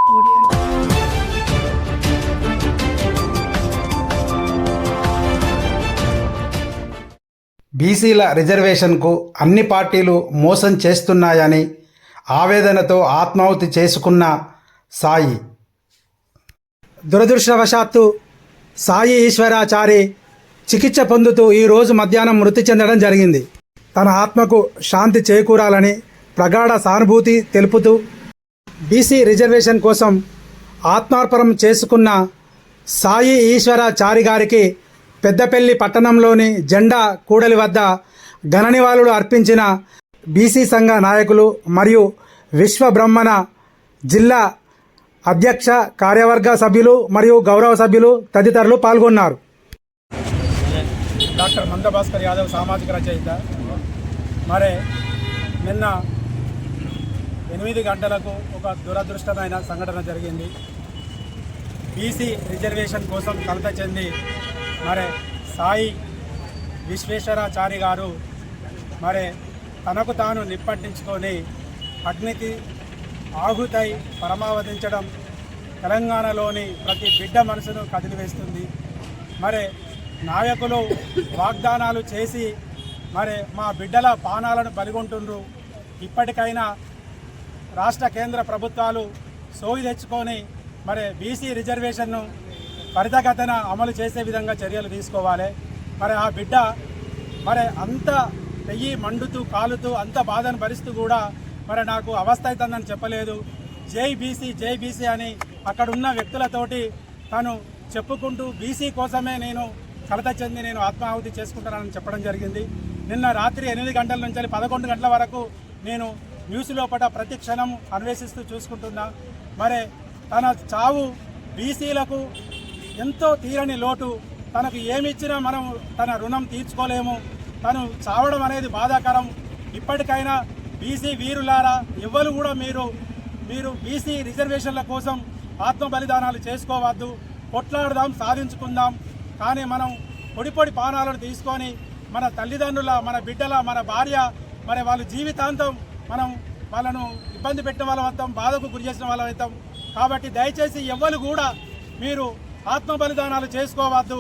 బీసీల రిజర్వేషన్కు అన్ని పార్టీలు మోసం చేస్తున్నాయని ఆవేదనతో ఆత్మాహుతి చేసుకున్న సాయి. దురదృష్టవశాత్తు సాయి ఈశ్వరాచారి చికిత్స పొందుతూ ఈరోజు మధ్యాహ్నం మృతి చెందడం జరిగింది. తన ఆత్మకు శాంతి చేకూరాలని ప్రగాఢ సానుభూతి తెలుపుతూ బీసీ రిజర్వేషన్ కోసం ఆత్మార్పణం చేసుకున్న సాయి ఈశ్వరాచారి గారికి పెద్దపల్లి పట్టణంలోని జెండా కూడలి వద్ద ఘన నివాళులు అర్పించిన బీసీ సంఘ నాయకులు మరియు విశ్వబ్రహ్మణ జిల్లా అధ్యక్ష కార్యవర్గ సభ్యులు మరియు గౌరవ సభ్యులు తదితరులు పాల్గొన్నారు. డాక్టర్ మందభాస్కర్ యాదవ్ సామాజిక రచయిత. మరి నిన్న 8 గంటలకు ఒక దురదృష్టమైన సంఘటన జరిగింది. బీసీ రిజర్వేషన్ కోసం కలత చెంది మరి సాయి విశ్వేశ్వరాచారి గారు మరి తనకు తాను నిప్పట్టించుకొని అగ్నికి ఆహుతై పరమావధించడం తెలంగాణలోని ప్రతి బిడ్డ మనసును కదిలివేస్తుంది. మరి నాయకులు వాగ్దానాలు చేసి మరి మా బిడ్డల పానాలను బలిగొంటుండ్రు. ఇప్పటికైనా రాష్ట్ర కేంద్ర ప్రభుత్వాలు సోయి తెచ్చుకొని మరి బీసీ రిజర్వేషన్ను త్వరితగతిన అమలు చేసే విధంగా చర్యలు తీసుకోవాలి. మరి ఆ బిడ్డ మరి అంత పెయ్యి మండుతూ కాలుతూ అంత బాధను భరిస్తూ కూడా మరి నాకు అవస్థ అవుతుందని చెప్పలేదు. జై బీసీ అని అక్కడున్న వ్యక్తులతోటి తను చెప్పుకుంటూ బీసీ కోసమే నేను కలత చెంది నేను ఆత్మాహుతి చేసుకుంటానని చెప్పడం జరిగింది. నిన్న రాత్రి 8 గంటల నుంచి 11 గంటల వరకు నేను న్యూస్ లోపల ప్రతి క్షణం అన్వేషిస్తూ చూసుకుంటున్నా. మరి తన చావు బీసీలకు ఎంతో తీరని లోటు. తనకు ఏమిచ్చినా మనం తన రుణం తీర్చుకోలేము. తను చావడం అనేది బాధాకరం. ఇప్పటికైనా బీసీ వీరులారా ఎవ్వరు కూడా మీరు బీసీ రిజర్వేషన్ల కోసం ఆత్మ బలిదానాలు చేసుకోవద్దు. కొట్లాడదాం, సాధించుకుందాం. కానీ మనం పొడి పానాలను తీసుకొని మన తల్లిదండ్రుల, మన బిడ్డల, మన భార్య మరి వాళ్ళ జీవితాంతం మనం వాళ్ళను ఇబ్బంది పెట్టిన వాళ్ళం అవుతాం, బాధకు గురి చేసిన వాళ్ళం అవుతాం. కాబట్టి దయచేసి ఎవ్వరు కూడా మీరు ఆత్మ బలిదానాలు చేసుకోవద్దు.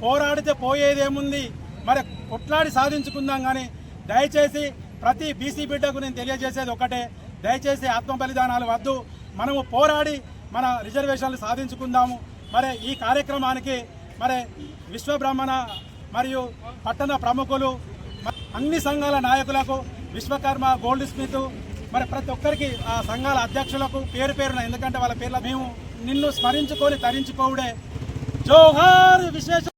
పోరాడితే పోయేదేముంది, మరి కొట్లాడి సాధించుకుందాం. కానీ దయచేసి ప్రతి బీసీ బిడ్డకు నేను తెలియజేసేది ఒకటే, దయచేసి ఆత్మ బలిదానాలు వద్దు. మనము పోరాడి మన రిజర్వేషన్లు సాధించుకుందాము. మరి ఈ కార్యక్రమానికి మరి విశ్వబ్రహ్మణ మరియు పట్టణ ప్రముఖులు, అన్ని సంఘాల నాయకులకు, విశ్వకర్మ, గోల్డ్ స్మిత్, మరి ప్రతి ఒక్కరికి ఆ సంఘాల అధ్యక్షులకు పేరున, ఎందుకంటే వాళ్ళ పేర్ల మేము నిన్ను స్మరించుకొని తరించిపోవుడే. జోహార్ విశ్వేశ్వర.